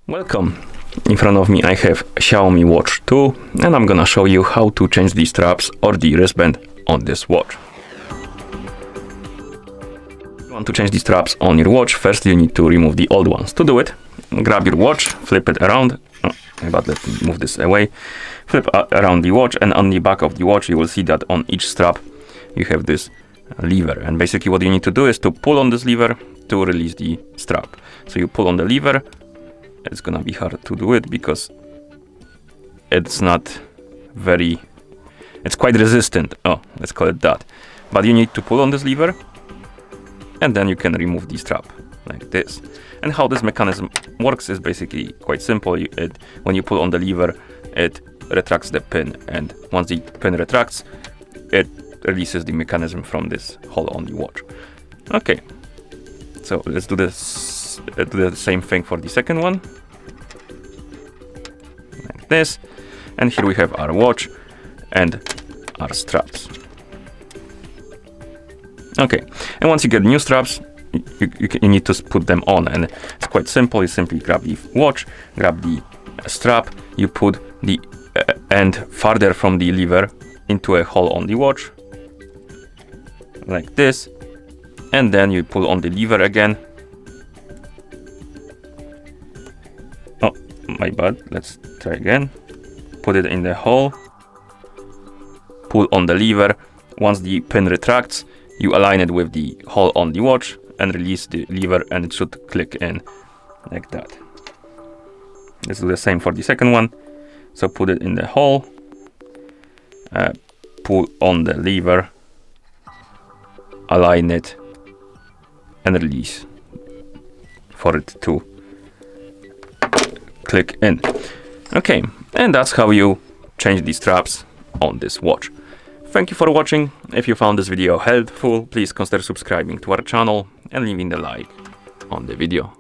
Welcome. In front of me I have Xiaomi Watch 2 and I'm gonna show you how to change the straps or the wristband on this watch. If you want to change the straps on your watch, first you need to remove the old ones. To do it, grab your watch, flip it around, but let me move this away, flip around the watch, and on the back of the watch you will see that on each strap you have this lever, and basically what you need to do is to pull on this lever to release the strap. So you pull on the lever. It's gonna be hard to do it because it's quite resistant. Oh, let's call it that. But you need to pull on this lever and then you can remove the strap like this. And how this mechanism works is basically quite simple. When you pull on the lever, it retracts the pin, and once the pin retracts, it releases the mechanism from this hole on the watch. Okay, so let's do this. Do the same thing for the second one, like this. And here we have our watch and our straps. Okay, and once you get new straps, you need to put them on, and it's quite simple. You simply grab the watch, grab the strap, you put the end farther from the lever into a hole on the watch, like this, and then you pull on the lever again. Oh, my bad. Let's try again. Put it in the hole. Pull on the lever. Once the pin retracts, you align it with the hole on the watch and release the lever, and it should click in like that. Let's do the same for the second one. So put it in the hole. Pull on the lever. Align it and release for it to click in. Okay, and that's how you change the straps on this watch. Thank you for watching. If you found this video helpful, please consider subscribing to our channel and leaving a like on the video.